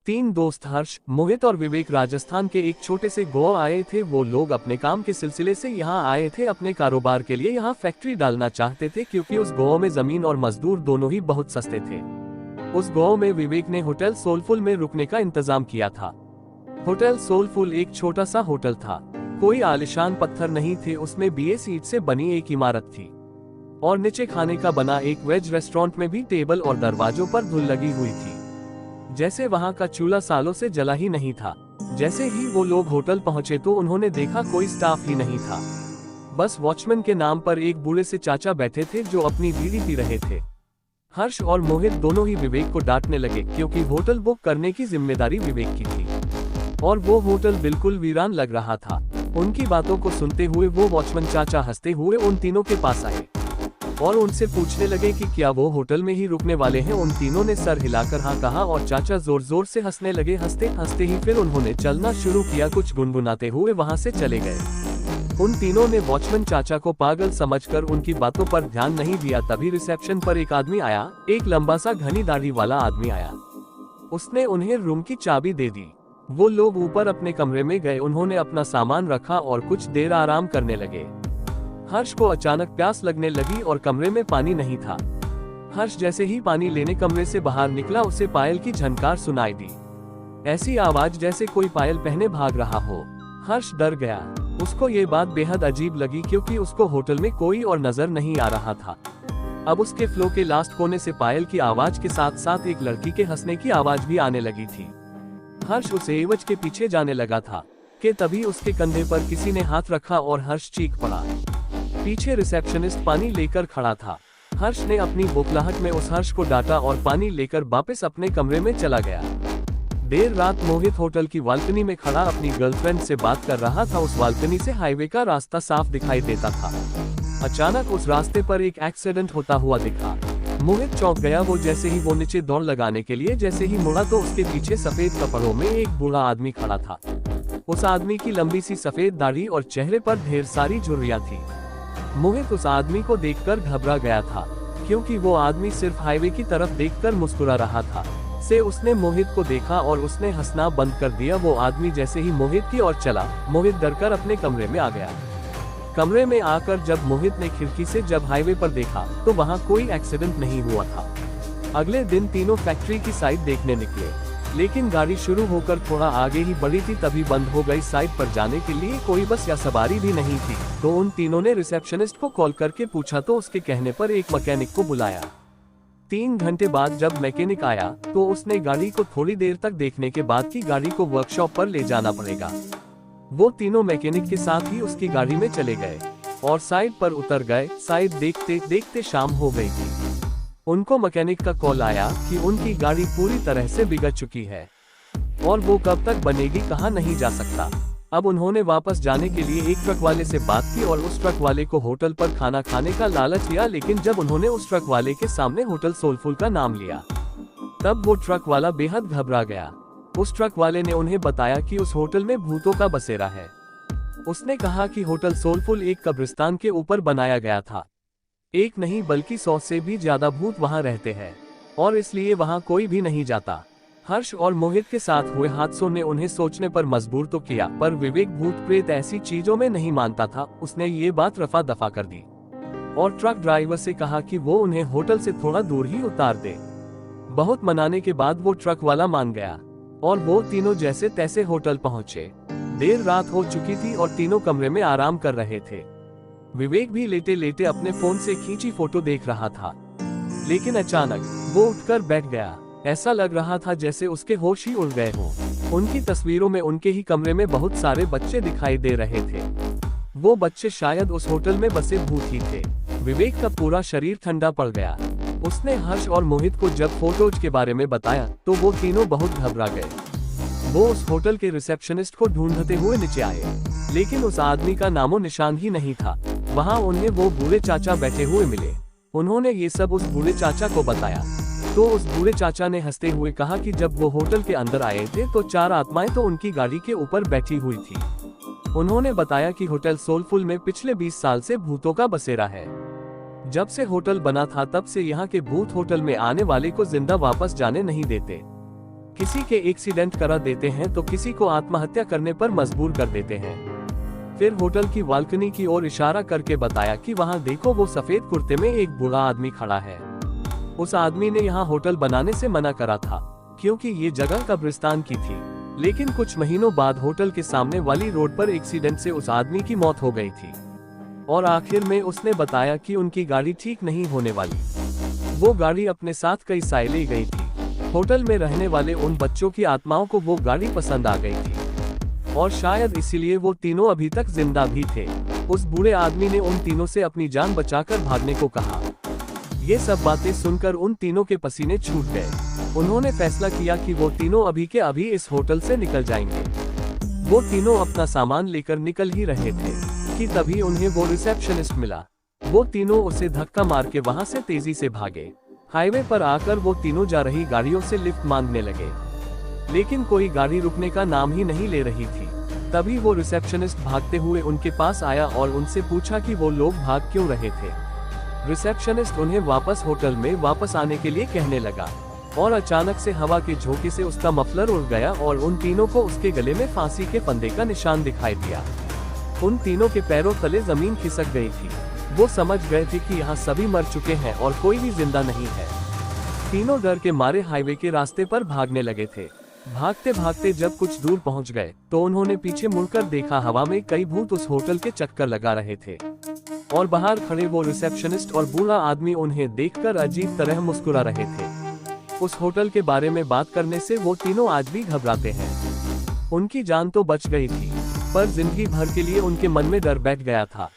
तीन दोस्त हर्ष, मोहित और विवेक राजस्थान के एक छोटे से गांव आए थे। वो लोग अपने काम के सिलसिले से यहाँ आए थे। अपने कारोबार के लिए यहाँ फैक्ट्री डालना चाहते थे क्योंकि उस गांव में जमीन और मजदूर दोनों ही बहुत सस्ते थे। उस गांव में विवेक ने होटल सोलफुल में रुकने का इंतजाम किया था। होटल सोलफुल एक छोटा सा होटल था। कोई आलिशान पत्थर नहीं थे, उसमें BS ईंट से बनी एक इमारत थी और नीचे खाने का बना एक वेज रेस्टोरेंट में भी टेबल और दरवाजों पर धूल लगी हुई थी, जैसे वहां का चूल्हा सालों से जला ही नहीं था। जैसे ही वो लोग होटल पहुंचे तो उन्होंने देखा कोई स्टाफ ही नहीं था। बस वॉचमैन के नाम पर एक बूढ़े से चाचा बैठे थे जो अपनी बीड़ी पी रहे थे। हर्ष और मोहित दोनों ही विवेक को डांटने लगे क्योंकि होटल बुक करने की जिम्मेदारी विवेक की थी और वो होटल बिल्कुल वीरान लग रहा था। उनकी बातों को सुनते हुए वो वॉचमैन चाचा हंसते हुए उन तीनों के पास आए और उनसे पूछने लगे कि क्या वो होटल में ही रुकने वाले हैं। उन तीनों ने सर हिलाकर हाँ कहा और चाचा जोर जोर से हंसने लगे। हंसते हंसते ही फिर उन्होंने चलना शुरू किया। कुछ गुनगुनाते हुए वहां से चले गए। उन तीनों ने वॉचमैन चाचा को पागल समझकर उनकी बातों पर ध्यान नहीं दिया। तभी रिसेप्शन पर एक आदमी आया, एक लंबा सा घनी दाढ़ी वाला आदमी आया। उसने उन्हें रूम की चाबी दे दी। वो लोग ऊपर अपने कमरे में गए। उन्होंने अपना सामान रखा और कुछ देर आराम करने लगे। हर्ष को अचानक प्यास लगने लगी और कमरे में पानी नहीं था। हर्ष जैसे ही पानी लेने कमरे से बाहर निकला, उसे पायल की झनकार सुनाई दी। ऐसी आवाज जैसे कोई पायल पहने भाग रहा हो। हर्ष डर गया। उसको ये बात बेहद अजीब लगी क्योंकि उसको होटल में कोई और नजर नहीं आ रहा था। अब उसके फ्लो के लास्ट कोने से पायल की आवाज के साथ साथ एक लड़की के हंसने की आवाज भी आने लगी थी। हर्ष उस एवज के पीछे जाने लगा था कि तभी उसके कंधे पर किसी ने हाथ रखा और हर्ष चीख पड़ा। पीछे रिसेप्शनिस्ट पानी लेकर खड़ा था। हर्ष ने अपनी बौखलाहट में उस हर्ष को डांटा और पानी लेकर वापस अपने कमरे में चला गया। देर रात मोहित होटल की बालकनी में खड़ा अपनी गर्लफ्रेंड से बात कर रहा था। उस बालकनी से हाईवे का रास्ता साफ दिखाई देता था। अचानक उस रास्ते पर एक एक्सीडेंट होता हुआ दिखा। मोहित चौंक गया। वो जैसे ही वो नीचे दौड़ लगाने के लिए जैसे ही मुड़ा तो उसके पीछे सफेद कपड़ों में एक बूढ़ा आदमी खड़ा था। उस आदमी की लंबी सी सफेद दाढ़ी और चेहरे पर ढेर सारी झुर्रियां थी। मोहित उस आदमी को देखकर घबरा गया था क्योंकि वो आदमी सिर्फ हाईवे की तरफ देखकर मुस्कुरा रहा था। उसने मोहित को देखा और उसने हंसना बंद कर दिया। वो आदमी जैसे ही मोहित की ओर चला, मोहित डरकर अपने कमरे में आ गया। कमरे में आकर जब मोहित ने खिड़की से जब हाईवे पर देखा तो वहाँ कोई एक्सीडेंट नहीं हुआ था। अगले दिन तीनों फैक्ट्री की साइट देखने निकले, लेकिन गाड़ी शुरू होकर थोड़ा आगे ही बढ़ी थी तभी बंद हो गई। साइट पर जाने के लिए कोई बस या सवारी भी नहीं थी। तो उन तीनों ने रिसेप्शनिस्ट को कॉल करके पूछा तो उसके कहने पर एक मैकेनिक को बुलाया। 3 घंटे बाद जब मैकेनिक आया तो उसने गाड़ी को थोड़ी देर तक देखने के बाद की गाड़ी को वर्कशॉप पर ले जाना पड़ेगा। वो तीनों मैकेनिक के साथ ही उसकी गाड़ी में चले गए और साइट पर उतर गए। साइट देखते देखते शाम हो गई थी। उनको मैकेनिक का कॉल आया कि उनकी गाड़ी पूरी तरह से बिगड़ चुकी है और वो कब तक बनेगी कहाँ नहीं जा सकता। अब उन्होंने वापस जाने के लिए एक ट्रक वाले से बात की और उस ट्रक वाले को होटल पर खाना खाने का लालच दिया। लेकिन जब उन्होंने उस ट्रक वाले के सामने होटल सोलफुल का नाम लिया तब वो ट्रक वाला बेहद घबरा गया। उस ट्रक वाले ने उन्हें बताया कि उस होटल में भूतों का बसेरा है। उसने कहा कि होटल सोलफुल एक कब्रिस्तान के ऊपर बनाया गया था। एक नहीं बल्कि 100 से भी ज्यादा भूत वहां रहते हैं और इसलिए वहां कोई भी नहीं जाता। हर्ष और मोहित के साथ हुए हादसों ने उन्हें सोचने पर मजबूर तो किया, पर विवेक भूत प्रेत ऐसी चीजों में नहीं मानता था। उसने ये बात रफा दफा कर दी और ट्रक ड्राइवर से कहा कि वो उन्हें होटल से थोड़ा दूर ही उतार दे। बहुत मनाने के बाद वो ट्रक वाला मान गया और वो तीनों जैसे तैसे होटल पहुंचे। देर रात हो चुकी थी और तीनों कमरे में आराम कर रहे थे। विवेक भी लेटे लेटे अपने फोन से खींची फोटो देख रहा था, लेकिन अचानक वो उठकर बैठ गया। ऐसा लग रहा था जैसे उसके होश ही उड़ गए हों। उनकी तस्वीरों में उनके ही कमरे में बहुत सारे बच्चे दिखाई दे रहे थे। वो बच्चे शायद उस होटल में बसे भूत ही थे। विवेक का पूरा शरीर ठंडा पड़ गया। उसने हर्ष और मोहित को जब फोटोज के बारे में बताया तो वो तीनों बहुत घबरा गए। वो उस होटल के रिसेप्शनिस्ट को ढूंढते हुए नीचे आए, लेकिन उस आदमी का नामो निशान ही नहीं था। वहाँ उन्हें वो बूढ़े चाचा बैठे हुए मिले। उन्होंने ये सब उस बूढ़े चाचा को बताया तो उस बूढ़े चाचा ने हंसते हुए कहा कि जब वो होटल के अंदर आए थे तो 4 आत्माएं तो उनकी गाड़ी के ऊपर बैठी हुई थी। उन्होंने बताया कि होटल सोलफुल में पिछले 20 साल से भूतों का बसेरा है। जब से होटल बना था तब से यहाँ के भूत होटल में आने वाले को जिंदा वापस जाने नहीं देते। किसी के एक्सीडेंट करा देते हैं तो किसी को आत्महत्या करने पर मजबूर कर देते हैं। फिर होटल की बालकनी की ओर इशारा करके बताया कि वहां देखो वो सफेद कुर्ते में एक बूढ़ा आदमी खड़ा है। उस आदमी ने यहाँ होटल बनाने से मना करा था क्योंकि ये जगह कब्रिस्तान की थी, लेकिन कुछ महीनों बाद होटल के सामने वाली रोड पर एक्सीडेंट से उस आदमी की मौत हो गई थी और आखिर में उसने बताया कि उनकी गाड़ी ठीक नहीं होने वाली। वो गाड़ी अपने साथ कई साल ले गई थी। होटल में रहने वाले उन बच्चों की आत्माओं को वो गाड़ी पसंद आ गई थी और शायद इसीलिए वो तीनों अभी तक जिंदा भी थे। उस बूढ़े आदमी ने उन तीनों से अपनी जान बचाकर भागने को कहा। ये सब बातें सुनकर उन तीनों के पसीने छूट गए। उन्होंने फैसला किया कि वो तीनों अभी के अभी इस होटल से निकल जाएंगे। वो तीनों अपना सामान लेकर निकल ही रहे थे कि तभी उन्हें वो रिसेप्शनिस्ट मिला। वो तीनों उसे धक्का मार के वहां से तेजी से भागे। हाईवे पर आकर वो तीनों जा रही गाड़ियों से लिफ्ट मांगने लगे, लेकिन कोई गाड़ी रुकने का नाम ही नहीं ले रही थी। तभी वो रिसेप्शनिस्ट भागते हुए उनके पास आया और उनसे पूछा कि वो लोग भाग क्यों रहे थे। रिसेप्शनिस्ट उन्हें वापस होटल में वापस आने के लिए कहने लगा और अचानक से हवा के झोंके से उसका मफलर उड़ गया और उन तीनों को उसके गले में फांसी के फंदे का निशान दिखाई दिया। उन तीनों के पैरों तले जमीन खिसक गई थी। वो समझ गए थे कि यहाँ सभी मर चुके हैं और कोई भी जिंदा नहीं है। तीनों डर के मारे हाईवे के रास्ते पर भागने लगे थे। भागते भागते जब कुछ दूर पहुँच गए तो उन्होंने पीछे मुड़कर देखा, हवा में कई भूत उस होटल के चक्कर लगा रहे थे और बाहर खड़े वो रिसेप्शनिस्ट और बूढ़ा आदमी उन्हें देखकर अजीब तरह मुस्कुरा रहे थे। उस होटल के बारे में बात करने से वो तीनों आज भी घबराते हैं। उनकी जान तो बच गई थी, पर जिंदगी भर के लिए उनके मन में डर बैठ गया था।